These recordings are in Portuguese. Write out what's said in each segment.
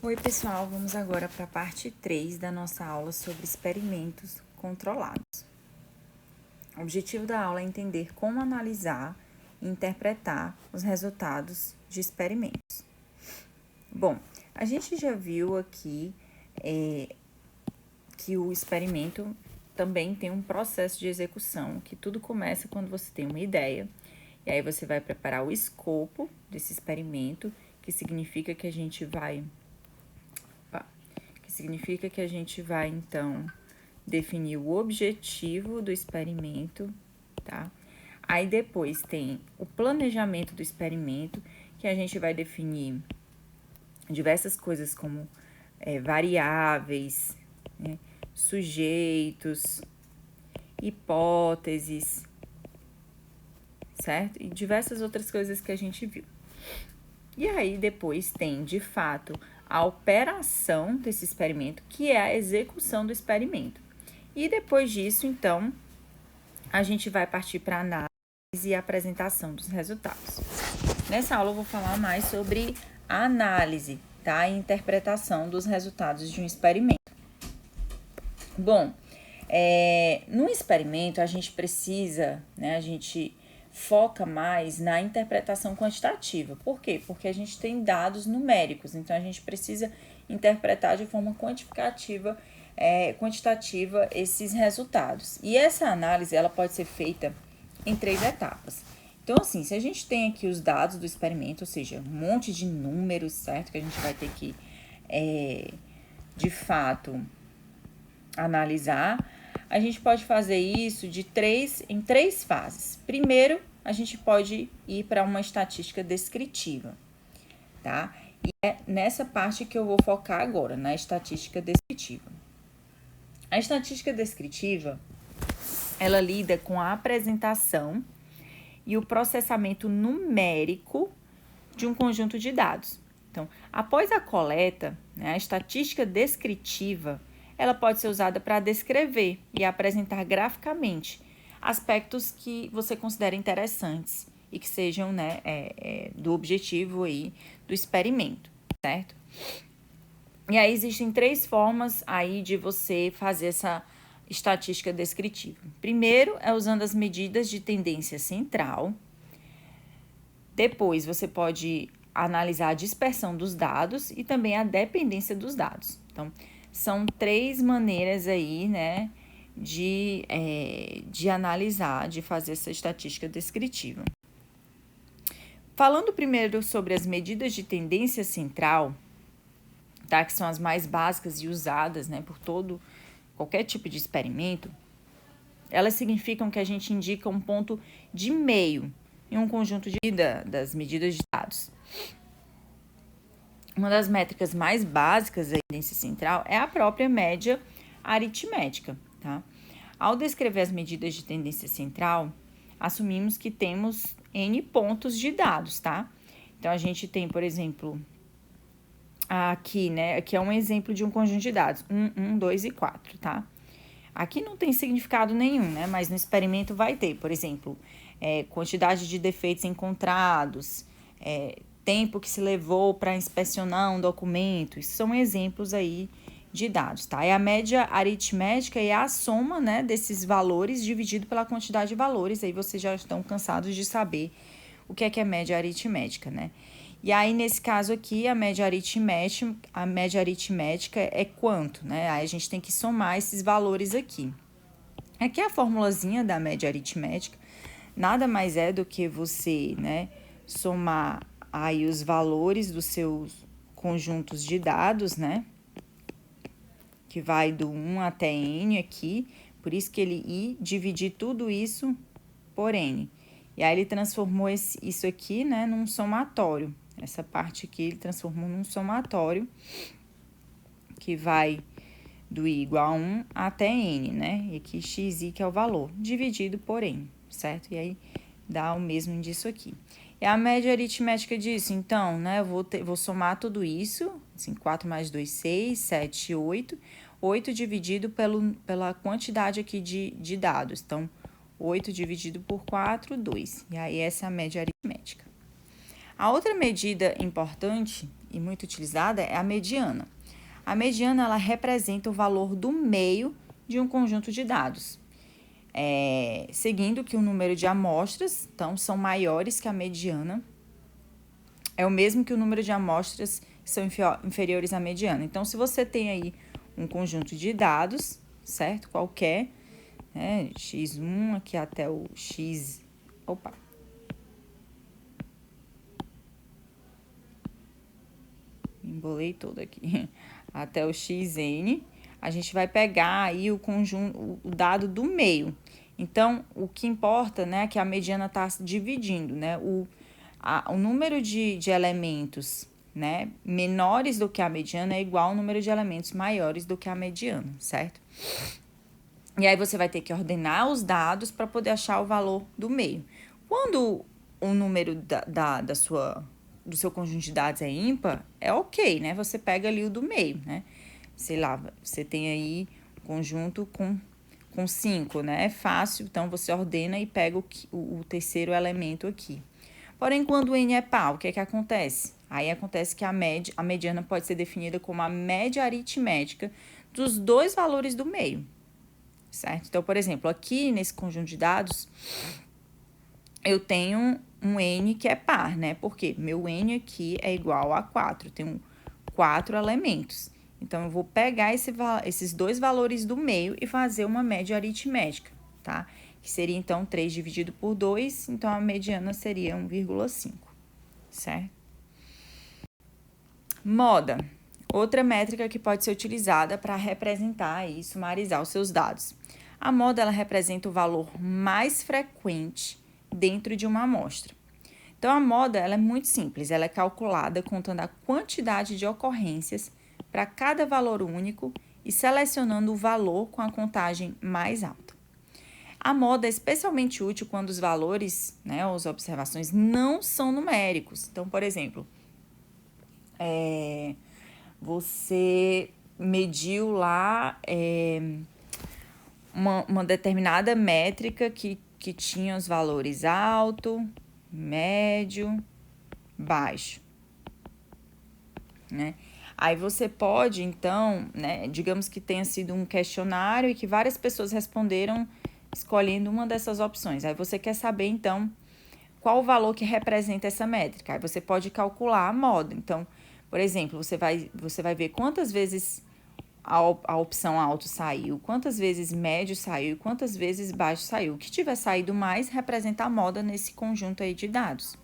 Oi, pessoal, vamos agora para a parte 3 da nossa aula sobre experimentos controlados. O objetivo da aula é entender como analisar e interpretar os resultados de experimentos. Bom, a gente já viu aqui que o experimento também tem um processo de execução, que tudo começa quando você tem uma ideia, e aí você vai preparar o escopo desse experimento, que significa que a gente vai então definir o objetivo do experimento, tá? Aí depois tem o planejamento do experimento, que a gente vai definir diversas coisas como variáveis, né, sujeitos, hipóteses, certo? E diversas outras coisas que a gente viu. E aí depois tem, de fato, a operação desse experimento, que é a execução do experimento. E depois disso, então, a gente vai partir para a análise e apresentação dos resultados. Nessa aula eu vou falar mais sobre a análise, tá? E interpretação dos resultados de um experimento. Bom, no experimento a gente precisa, né, a gente foca mais na interpretação quantitativa. Por quê? Porque a gente tem dados numéricos, então a gente precisa interpretar de forma quantitativa esses resultados. E essa análise ela pode ser feita em 3 etapas. Então, assim, se a gente tem aqui os dados do experimento, ou seja, um monte de números, certo? Que a gente vai ter que, de fato, analisar, a gente pode fazer isso em três fases. Primeiro, a gente pode ir para uma estatística descritiva, tá? E é nessa parte que eu vou focar agora, na estatística descritiva. A estatística descritiva, ela lida com a apresentação e o processamento numérico de um conjunto de dados. Então, após a coleta, né, a estatística descritiva, ela pode ser usada para descrever e apresentar graficamente aspectos que você considera interessantes e que sejam, né, do objetivo aí do experimento, certo? E aí existem 3 formas aí de você fazer essa estatística descritiva. Primeiro é usando as medidas de tendência central. Depois você pode analisar a dispersão dos dados e também a dependência dos dados. Então, são 3 maneiras aí, né, de analisar, de fazer essa estatística descritiva. Falando primeiro sobre as medidas de tendência central, tá, que são as mais básicas e usadas, né, por qualquer tipo de experimento, elas significam que a gente indica um ponto de meio em um conjunto das medidas de dados. Uma das métricas mais básicas da tendência central é a própria média aritmética, tá? Ao descrever as medidas de tendência central, assumimos que temos N pontos de dados, tá? Então, a gente tem, por exemplo, aqui, né? Aqui é um exemplo de um conjunto de dados, 1, 2 e 4, tá? Aqui não tem significado nenhum, né? Mas no experimento vai ter, por exemplo, quantidade de defeitos encontrados, tempo que se levou para inspecionar um documento. Isso são exemplos aí de dados, tá? A média aritmética é a soma, né, desses valores dividido pela quantidade de valores. Aí vocês já estão cansados de saber o que é média aritmética, né? E aí, nesse caso aqui, a média aritmética é quanto, né? Aí a gente tem que somar esses valores aqui. Aqui a formulazinha da média aritmética nada mais é do que você, né, somar aí os valores dos seus conjuntos de dados, né? Que vai do 1 até N aqui, por isso que ele dividir tudo isso por N. E aí ele transformou isso aqui, né, num somatório. Essa parte aqui ele transformou num somatório que vai do I igual a 1 até N, né? E aqui xi, que é o valor, dividido por N, certo? E aí dá o mesmo disso aqui. E a média aritmética disso, então, né? Eu vou somar tudo isso, assim, 4 mais 2, 6, 7, 8. 8 dividido pela quantidade aqui de dados. Então, 8 dividido por 4, 2. E aí, essa é a média aritmética. A outra medida importante e muito utilizada é a mediana. A mediana, ela representa o valor do meio de um conjunto de dados. Seguindo que o número de amostras, então, são maiores que a mediana, é o mesmo que o número de amostras que são inferiores à mediana. Então, se você tem aí um conjunto de dados, certo? Qualquer, né? X1 aqui até o X... Opa! Embolei todo aqui. Até o xn, a gente vai pegar aí o conjunto, o dado do meio. Então, o que importa, né, é que a mediana está dividindo, né, o número de elementos, né, menores do que a mediana é igual ao número de elementos maiores do que a mediana, certo? E aí você vai ter que ordenar os dados para poder achar o valor do meio. Quando o número do seu conjunto de dados é ímpar, é ok, né? Você pega ali o do meio, né? Sei lá, você tem aí um conjunto com 5, né? É fácil, então você ordena e pega o terceiro elemento aqui. Porém, quando o N é par, o que é que acontece? Aí acontece que a mediana pode ser definida como a média aritmética dos dois valores do meio, certo? Então, por exemplo, aqui nesse conjunto de dados, eu tenho um N que é par, né? Porque meu N aqui é igual a 4, tenho 4 elementos. Então, eu vou pegar esses dois valores do meio e fazer uma média aritmética, tá? Que seria, então, 3 dividido por 2, então a mediana seria 1,5, certo? Moda. Outra métrica que pode ser utilizada para representar e sumarizar os seus dados. A moda, ela representa o valor mais frequente dentro de uma amostra. Então, a moda, ela é muito simples, ela é calculada contando a quantidade de ocorrências para cada valor único e selecionando o valor com a contagem mais alta. A moda é especialmente útil quando os valores, né, as observações, não são numéricos. Então, por exemplo, você mediu lá uma determinada métrica que tinha os valores alto, médio, baixo, né? Aí você pode, então, né, digamos que tenha sido um questionário e que várias pessoas responderam escolhendo uma dessas opções. Aí você quer saber, então, qual o valor que representa essa métrica. Aí você pode calcular a moda. Então, por exemplo, você vai ver quantas vezes a opção alto saiu, quantas vezes médio saiu e quantas vezes baixo saiu. O que tiver saído mais representa a moda nesse conjunto aí de dados.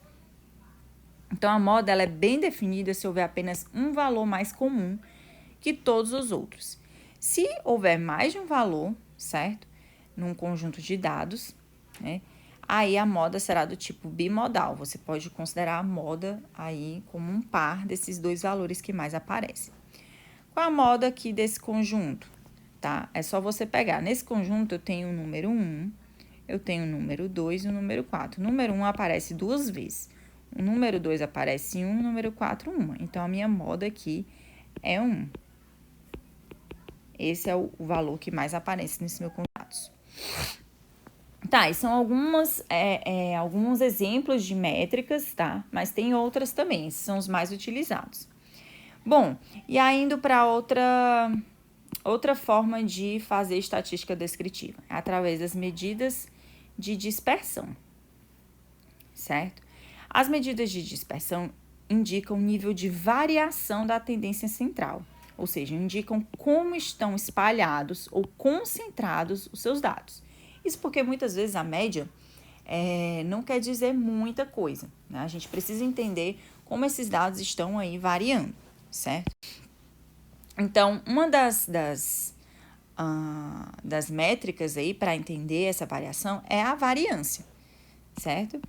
Então, a moda ela é bem definida se houver apenas um valor mais comum que todos os outros. Se houver mais de um valor, certo? Num conjunto de dados, né? Aí a moda será do tipo bimodal. Você pode considerar a moda aí como um par desses dois valores que mais aparecem. Qual a moda aqui desse conjunto? Tá? É só você pegar. Nesse conjunto eu tenho o número 1, eu tenho o número 2 e o número 4. O número 1 aparece duas vezes. O número 2 aparece 1, o número 4, 1. Então, a minha moda aqui é 1. Esse é o valor que mais aparece nesse meu contato. Tá, e são alguns exemplos de métricas, tá? Mas tem outras também, esses são os mais utilizados. Bom, e aí indo para outra forma de fazer estatística descritiva, através das medidas de dispersão, certo? As medidas de dispersão indicam o nível de variação da tendência central, ou seja, indicam como estão espalhados ou concentrados os seus dados. Isso porque muitas vezes a média não quer dizer muita coisa, né? A gente precisa entender como esses dados estão aí variando, certo? Então, uma das métricas aí para entender essa variação é a variância, certo?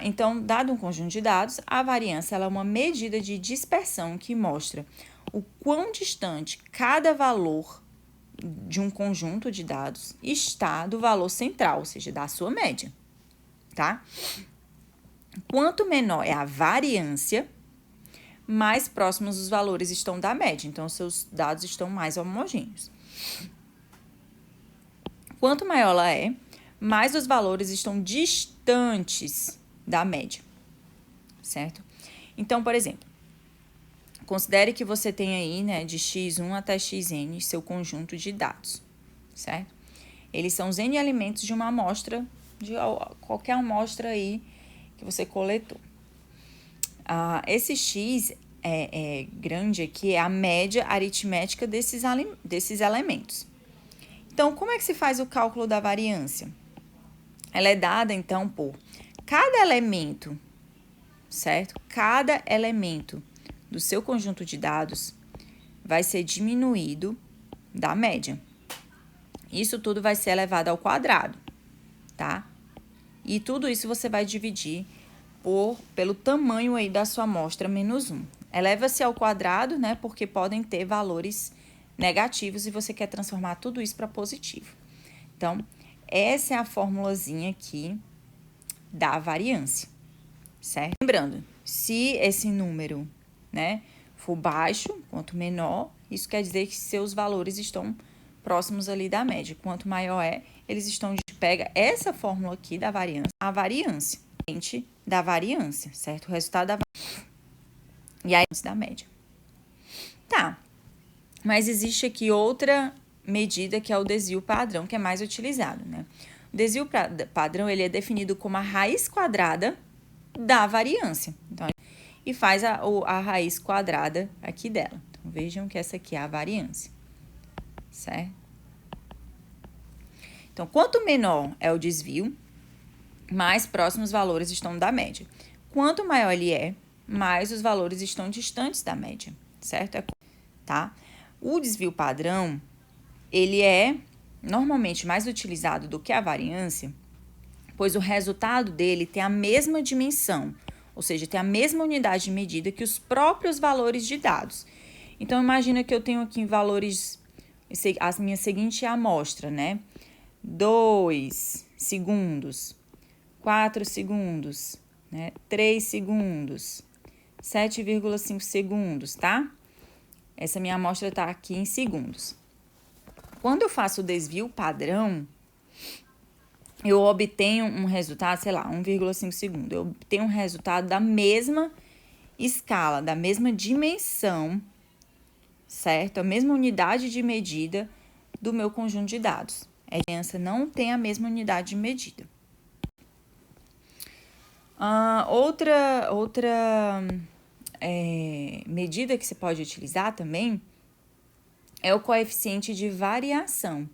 Então, dado um conjunto de dados, a variância ela é uma medida de dispersão que mostra o quão distante cada valor de um conjunto de dados está do valor central, ou seja, da sua média, tá? Quanto menor é a variância, mais próximos os valores estão da média, então seus dados estão mais homogêneos. Quanto maior ela é, mais os valores estão distantes da média, certo? Então, por exemplo, considere que você tem aí, né, de x1 até xn, seu conjunto de dados, certo? Eles são os N elementos de uma amostra, de qualquer amostra aí que você coletou. Esse x grande aqui é a média aritmética desses elementos. Então, como é que se faz o cálculo da variância? Ela é dada, então, por cada elemento, certo? Cada elemento do seu conjunto de dados vai ser diminuído da média. Isso tudo vai ser elevado ao quadrado, tá? E tudo isso você vai dividir pelo tamanho aí da sua amostra menos 1. Eleva-se ao quadrado, né? Porque podem ter valores negativos e você quer transformar tudo isso para positivo. Então, essa é a formulazinha aqui da variância, certo? Lembrando, se esse número, né, for baixo, quanto menor, isso quer dizer que seus valores estão próximos ali da média. Quanto maior eles estão... Pega essa fórmula aqui da variância, a variância, da variância, certo? O resultado da variância. E aí, da média. Tá. Mas existe aqui outra medida que é o desvio padrão, que é mais utilizado, né? O desvio padrão, ele é definido como a raiz quadrada da variância. Então, e faz a raiz quadrada aqui dela. Então, vejam que essa aqui é a variância, certo? Então, quanto menor é o desvio, mais próximos os valores estão da média. Quanto maior ele é, mais os valores estão distantes da média, certo? Tá? O desvio padrão, ele é normalmente mais utilizado do que a variância, pois o resultado dele tem a mesma dimensão, ou seja, tem a mesma unidade de medida que os próprios valores de dados. Então, imagina que eu tenho aqui valores, a minha seguinte amostra, né? 2 segundos, 4 segundos, né? 3 segundos, 7,5 segundos, tá? Essa minha amostra está aqui em segundos. Quando eu faço o desvio padrão, eu obtenho um resultado, sei lá, 1,5 segundo. Eu obtenho um resultado da mesma escala, da mesma dimensão, certo? A mesma unidade de medida do meu conjunto de dados. A variância não tem a mesma unidade de medida. Outra medida que você pode utilizar também é o coeficiente de variação,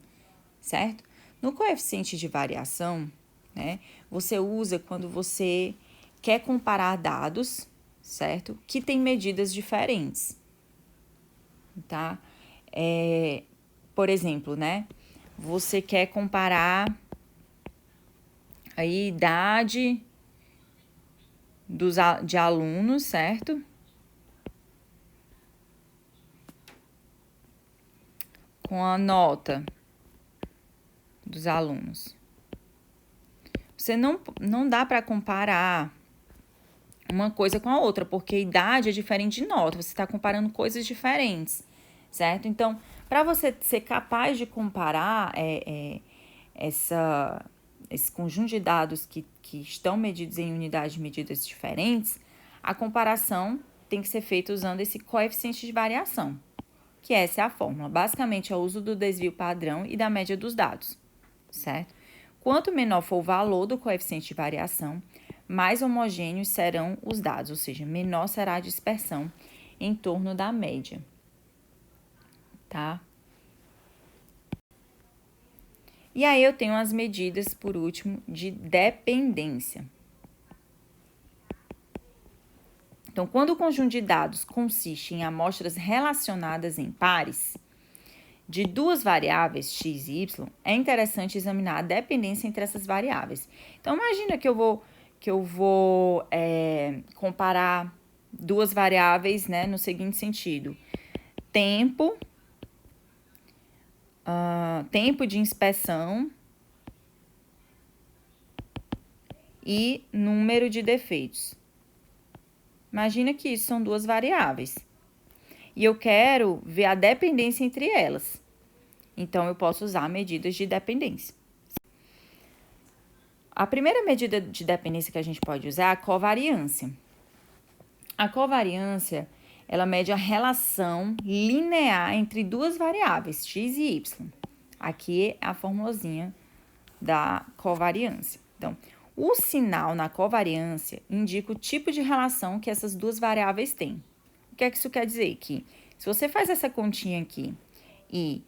certo? No coeficiente de variação, né, você usa quando você quer comparar dados, certo? Que tem medidas diferentes, tá? Por exemplo, né? Você quer comparar a idade de alunos, certo? Com a nota dos alunos. Você não dá para comparar uma coisa com a outra, porque idade é diferente de nota, você está comparando coisas diferentes, certo? Então, para você ser capaz de comparar esse conjunto de dados que estão medidos em unidades de medidas diferentes, a comparação tem que ser feita usando esse coeficiente de variação, que essa é a fórmula. Basicamente, é o uso do desvio padrão e da média dos dados, certo? Quanto menor for o valor do coeficiente de variação, mais homogêneos serão os dados, ou seja, menor será a dispersão em torno da média, tá? E aí eu tenho as medidas, por último, de dependência. Então, quando o conjunto de dados consiste em amostras relacionadas em pares de duas variáveis, x e y, é interessante examinar a dependência entre essas variáveis. Então, imagina que eu vou comparar duas variáveis, né, no seguinte sentido. Tempo de inspeção e número de defeitos. Imagina que isso são duas variáveis. E eu quero ver a dependência entre elas. Então, eu posso usar medidas de dependência. A primeira medida de dependência que a gente pode usar é a covariância. A covariância, ela mede a relação linear entre duas variáveis, x e y. Aqui é a formulazinha da covariância. Então, o sinal na covariância indica o tipo de relação que essas duas variáveis têm. O que é que isso quer dizer? Que se você faz essa continha aqui e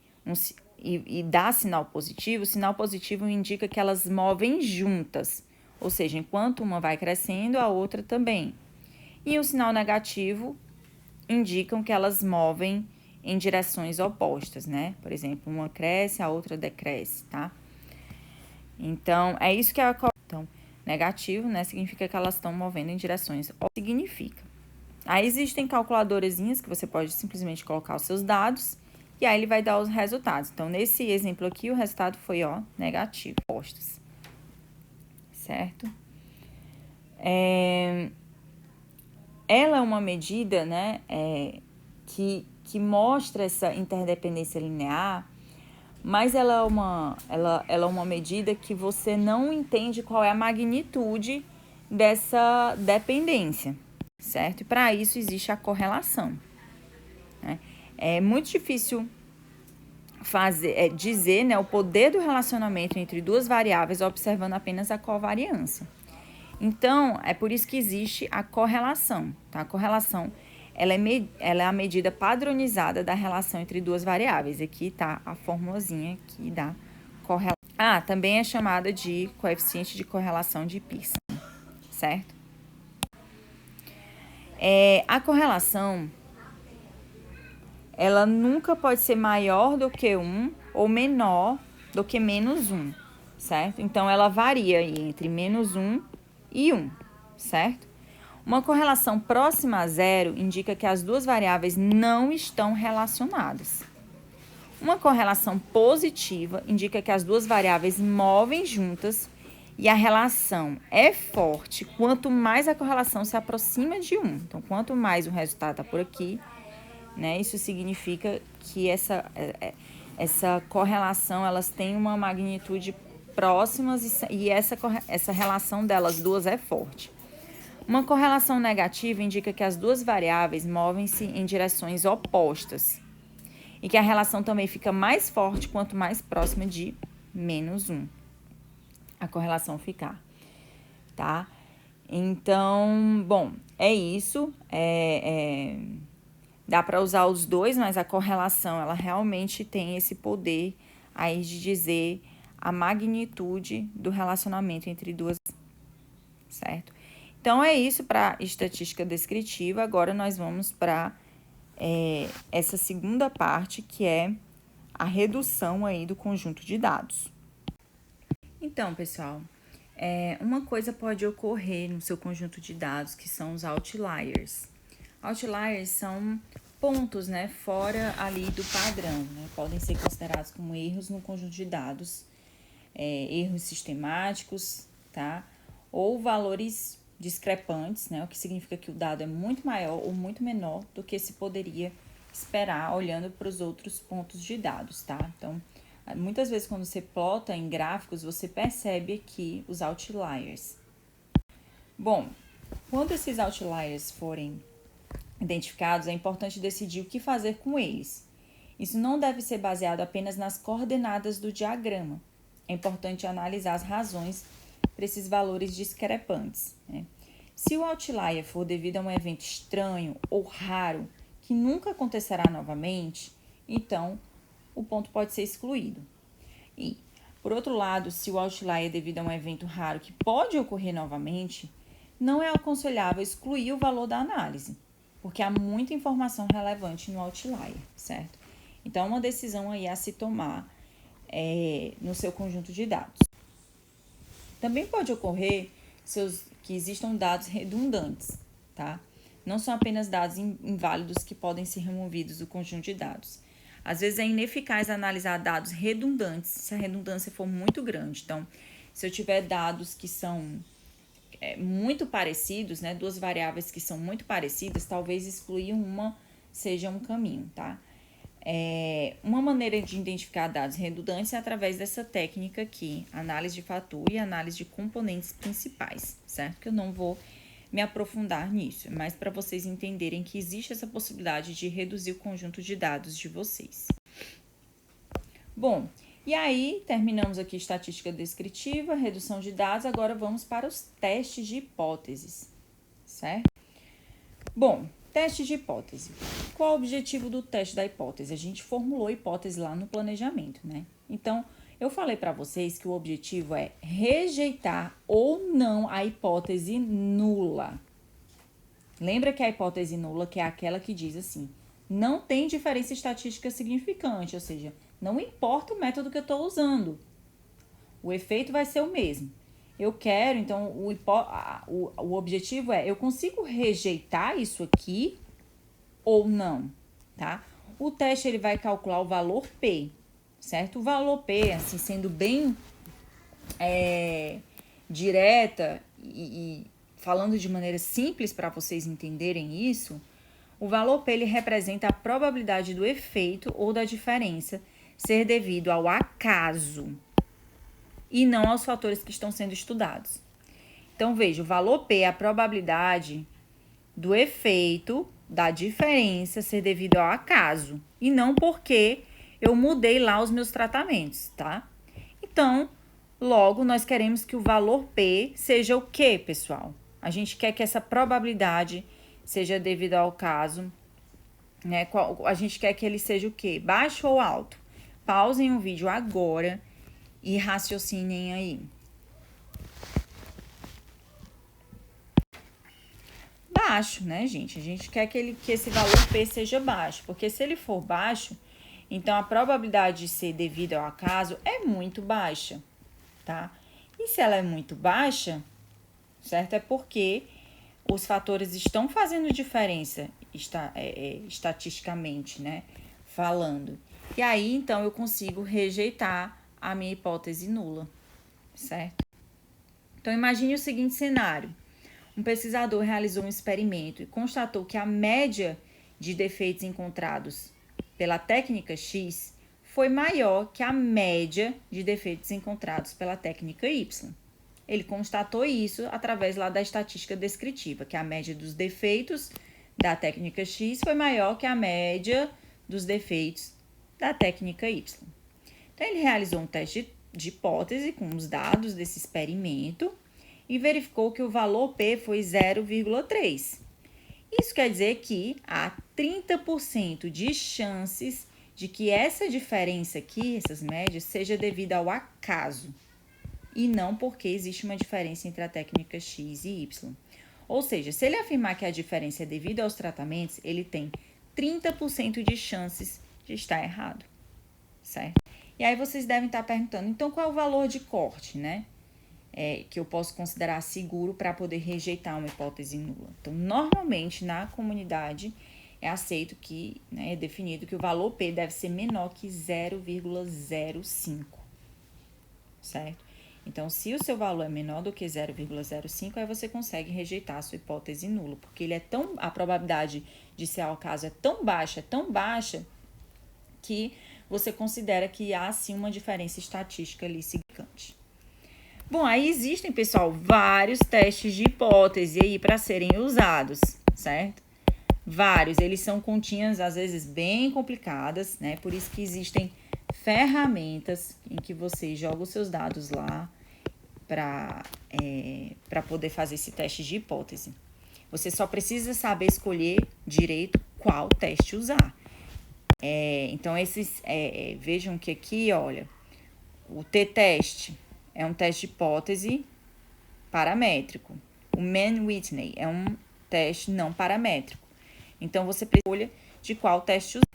dá sinal positivo, o sinal positivo indica que elas movem juntas. Ou seja, enquanto uma vai crescendo, a outra também. E o sinal negativo indicam que elas movem em direções opostas, né? Por exemplo, uma cresce, a outra decresce, tá? Então, é isso que é a então, negativo, né? Significa que elas estão movendo em direções opostas. Significa. Aí existem calculadorazinhas que você pode simplesmente colocar os seus dados e aí ele vai dar os resultados. Então, nesse exemplo aqui, o resultado foi, ó, negativo, opostos. Certo? Ela é uma medida, né, que mostra essa interdependência linear, mas ela é uma medida que você não entende qual é a magnitude dessa dependência, certo? E para isso existe a correlação, né? É muito difícil dizer, né, o poder do relacionamento entre duas variáveis observando apenas a covariância. Então, é por isso que existe a correlação, tá? A correlação, ela é a medida padronizada da relação entre duas variáveis. Aqui tá a formulazinha aqui da correlação. Também é chamada de coeficiente de correlação de Pearson, certo? A correlação, ela nunca pode ser maior do que 1 ou menor do que menos 1, certo? Então, ela varia aí entre menos 1 e 1, certo? Uma correlação próxima a zero indica que as duas variáveis não estão relacionadas. Uma correlação positiva indica que as duas variáveis movem juntas e a relação é forte quanto mais a correlação se aproxima de 1. Então, quanto mais o resultado está por aqui, né, isso significa que essa correlação, elas têm uma magnitude próximas e essa relação delas duas é forte. Uma correlação negativa indica que as duas variáveis movem-se em direções opostas e que a relação também fica mais forte quanto mais próxima de menos 1 a correlação ficar, tá? Então, bom, é isso. Dá para usar os dois, mas a correlação, ela realmente tem esse poder aí de dizer a magnitude do relacionamento entre duas, certo? Então, é isso para estatística descritiva. Agora, nós vamos para essa segunda parte, que é a redução aí do conjunto de dados. Então, pessoal, uma coisa pode ocorrer no seu conjunto de dados, que são os outliers. Outliers são pontos, né, fora ali do padrão, né? Podem ser considerados como erros no conjunto de dados, erros sistemáticos, tá? Ou valores discrepantes, né? O que significa que o dado é muito maior ou muito menor do que se poderia esperar olhando para os outros pontos de dados, tá? Então, muitas vezes quando você plota em gráficos, você percebe aqui os outliers. Bom, quando esses outliers forem identificados, é importante decidir o que fazer com eles. Isso não deve ser baseado apenas nas coordenadas do diagrama. É importante analisar as razões para esses valores discrepantes, né? Se o outlier for devido a um evento estranho ou raro que nunca acontecerá novamente, então o ponto pode ser excluído. E, por outro lado, se o outlier é devido a um evento raro que pode ocorrer novamente, não é aconselhável excluir o valor da análise, porque há muita informação relevante no outlier, certo? Então, uma decisão aí a se tomar no seu conjunto de dados. Também pode ocorrer que existam dados redundantes, tá? Não são apenas dados inválidos que podem ser removidos do conjunto de dados. Às vezes é ineficaz analisar dados redundantes se a redundância for muito grande. Então, se eu tiver dados que são muito parecidos, né, duas variáveis que são muito parecidas, talvez excluir uma seja um caminho, tá? Uma maneira de identificar dados redundantes é através dessa técnica aqui, análise de fator e análise de componentes principais, certo? Que eu não vou me aprofundar nisso, mas para vocês entenderem que existe essa possibilidade de reduzir o conjunto de dados de vocês. Bom, e aí terminamos aqui estatística descritiva, redução de dados, agora vamos para os testes de hipóteses, certo? Bom, teste de hipótese. Qual o objetivo do teste da hipótese? A gente formulou a hipótese lá no planejamento, né? Então, eu falei para vocês que o objetivo é rejeitar ou não a hipótese nula. Lembra que a hipótese nula que é aquela que diz assim, não tem diferença estatística significante, ou seja, não importa o método que eu estou usando, o efeito vai ser o mesmo. Eu quero, então, o objetivo é, eu consigo rejeitar isso aqui ou não, tá? O teste, ele vai calcular o valor P, certo? O valor P, assim, sendo bem direta e falando de maneira simples para vocês entenderem isso, o valor P, ele representa a probabilidade do efeito ou da diferença ser devido ao acaso e não aos fatores que estão sendo estudados. Então, veja, o valor P é a probabilidade do efeito da diferença ser devido ao acaso e não porque eu mudei lá os meus tratamentos, tá? Então, logo, nós queremos que o valor P seja o quê, pessoal? A gente quer que essa probabilidade seja devido ao caso, né? A gente quer que ele seja o quê? Baixo ou alto? Pausem o vídeo agora e raciocinem aí. Baixo, né, gente? A gente quer que esse valor P seja baixo, porque se ele for baixo, então a probabilidade de ser devido ao acaso é muito baixa, tá? E se ela é muito baixa, certo? É porque os fatores estão fazendo diferença estatisticamente, né? Falando. E aí, então, eu consigo rejeitar a minha hipótese nula, certo? Então, imagine o seguinte cenário. Um pesquisador realizou um experimento e constatou que a média de defeitos encontrados pela técnica X foi maior que a média de defeitos encontrados pela técnica Y. Ele constatou isso através lá da estatística descritiva, que a média dos defeitos da técnica X foi maior que a média dos defeitos da técnica Y. Então, ele realizou um teste de hipótese com os dados desse experimento e verificou que o valor P foi 0,3. Isso quer dizer que há 30% de chances de que essa diferença aqui, essas médias, seja devida ao acaso e não porque existe uma diferença entre a técnica X e Y. Ou seja, se ele afirmar que a diferença é devida aos tratamentos, ele tem 30% de chances de estar errado, certo? E aí vocês devem estar perguntando, então qual é o valor de corte, né? Que eu posso considerar seguro para poder rejeitar uma hipótese nula. Então, normalmente, na comunidade, é aceito que, né, é definido que o valor P deve ser menor que 0,05, certo? Então, se o seu valor é menor do que 0,05, aí você consegue rejeitar a sua hipótese nula, porque a probabilidade de ser ao caso é tão baixa, que você considera que há, sim, uma diferença estatística ali significante. Bom, aí existem, pessoal, vários testes de hipótese aí para serem usados, certo? Vários, eles são continhas, às vezes, bem complicadas, né? Por isso que existem ferramentas em que você joga os seus dados lá para poder fazer esse teste de hipótese. Você só precisa saber escolher direito qual teste usar. Então, vejam que aqui, olha, o t-teste é um teste de hipótese paramétrico. O Mann-Whitney é um teste não paramétrico. Então, você precisa escolher de qual teste usar.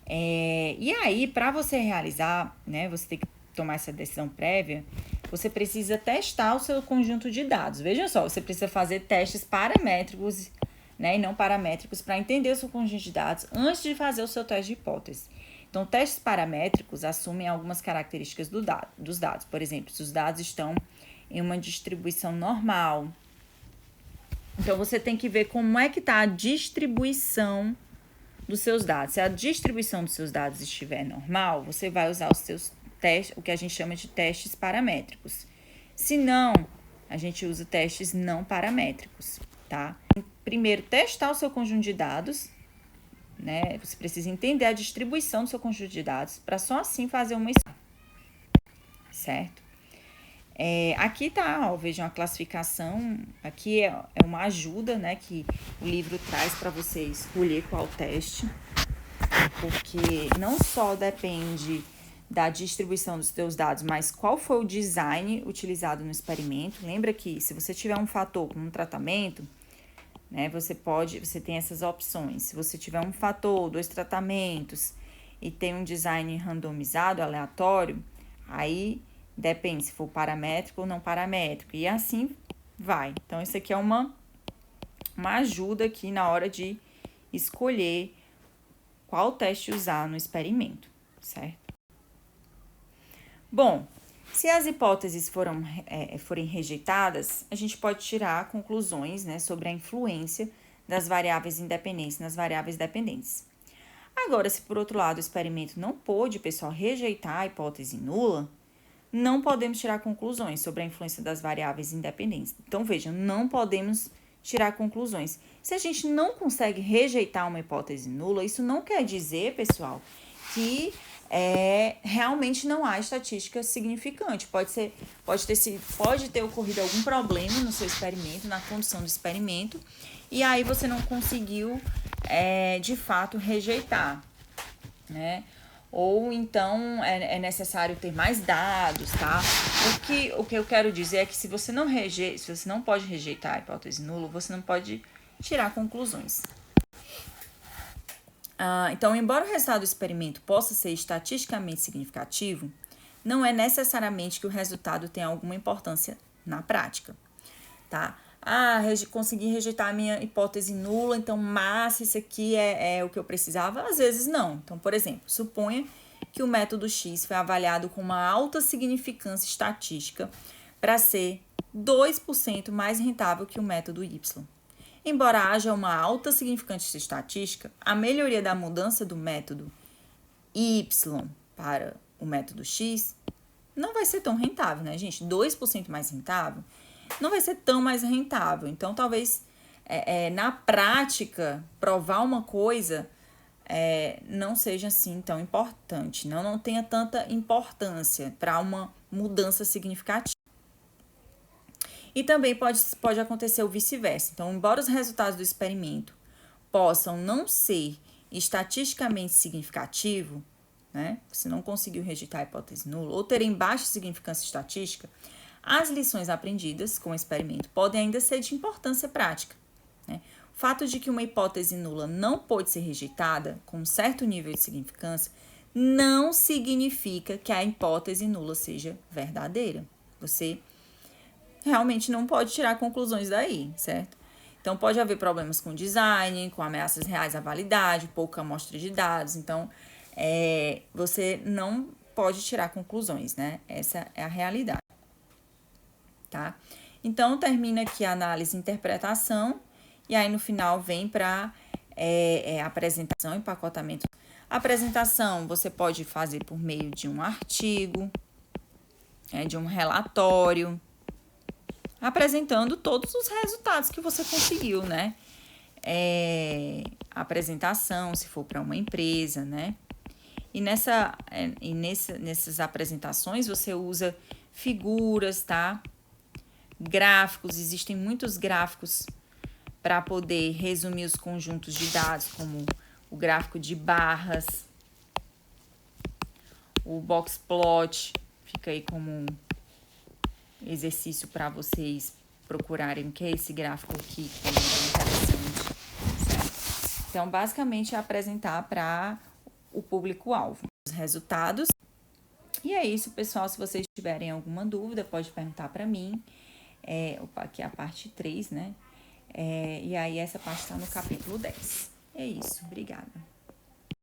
E aí, para você realizar, né, você tem que tomar essa decisão prévia, você precisa testar o seu conjunto de dados. Veja só, você precisa fazer testes paramétricos, né, e não paramétricos para entender o seu conjunto de dados antes de fazer o seu teste de hipótese. Então, testes paramétricos assumem algumas características dos dados. Por exemplo, se os dados estão em uma distribuição normal. Então, você tem que ver como é que está a distribuição dos seus dados. Se a distribuição dos seus dados estiver normal, você vai usar os seus testes, o que a gente chama de testes paramétricos. Se não, a gente usa testes não paramétricos, tá? Primeiro, testar o seu conjunto de dados, né? Você precisa entender a distribuição do seu conjunto de dados para só assim fazer uma escala, certo? Aqui tá, ó, vejam a classificação, aqui é uma ajuda, né, que o livro traz para você escolher qual teste, porque não só depende da distribuição dos seus dados, mas qual foi o design utilizado no experimento. Lembra que se você tiver um fator com um tratamento, né, você tem essas opções. Se você tiver um fator, 2 tratamentos e tem um design randomizado, aleatório, aí depende se for paramétrico ou não paramétrico, e assim vai. Então, isso aqui é uma ajuda aqui na hora de escolher qual teste usar no experimento, certo? Bom, se as hipóteses forem rejeitadas, a gente pode tirar conclusões, né, sobre a influência das variáveis independentes nas variáveis dependentes. Agora, se por outro lado o experimento não pôde, pessoal, rejeitar a hipótese nula, não podemos tirar conclusões sobre a influência das variáveis independentes. Então, vejam, não podemos tirar conclusões. Se a gente não consegue rejeitar uma hipótese nula, isso não quer dizer, pessoal, que realmente não há estatística significante. Pode ter ocorrido algum problema no seu experimento, na condução do experimento, e aí você não conseguiu, de fato, rejeitar, né? Ou então é necessário ter mais dados, tá? O que eu quero dizer é que se você não pode rejeitar a hipótese nula, você não pode tirar conclusões. Então, embora o resultado do experimento possa ser estatisticamente significativo, não é necessariamente que o resultado tenha alguma importância na prática, tá? Consegui rejeitar a minha hipótese nula, então massa, isso aqui é o que eu precisava? Às vezes não. Então, por exemplo, suponha que o método X foi avaliado com uma alta significância estatística para ser 2% mais rentável que o método Y. Embora haja uma alta significância estatística, a melhoria da mudança do método Y para o método X não vai ser tão rentável, né, gente? 2% mais rentável não vai ser tão mais rentável. Então, talvez, na prática, provar uma coisa não seja assim tão importante, não tenha tanta importância para uma mudança significativa. E também pode acontecer o vice-versa. Então, embora os resultados do experimento possam não ser estatisticamente significativos, né? Você não conseguiu rejeitar a hipótese nula, ou terem baixa significância estatística, as lições aprendidas com o experimento podem ainda ser de importância prática, né? O fato de que uma hipótese nula não pode ser rejeitada com um certo nível de significância não significa que a hipótese nula seja verdadeira. Você realmente não pode tirar conclusões daí, certo? Então, pode haver problemas com design, com ameaças reais à validade, pouca amostra de dados. Então, você não pode tirar conclusões, né? Essa é a realidade, tá? Então, termina aqui a análise e interpretação, e aí no final vem para apresentação e empacotamento. A apresentação você pode fazer por meio de um artigo, de um relatório, apresentando todos os resultados que você conseguiu, né? Apresentação, se for para uma empresa, né? E nessas apresentações você usa figuras, tá? Gráficos, existem muitos gráficos para poder resumir os conjuntos de dados, como o gráfico de barras, o box plot, fica aí como um exercício para vocês procurarem o que é esse gráfico aqui, que é interessante, certo? Então, basicamente, é apresentar para o público-alvo os resultados. E é isso, pessoal. Se vocês tiverem alguma dúvida, pode perguntar para mim. Aqui é a parte 3, né? E aí, essa parte está no capítulo 10. É isso. Obrigada.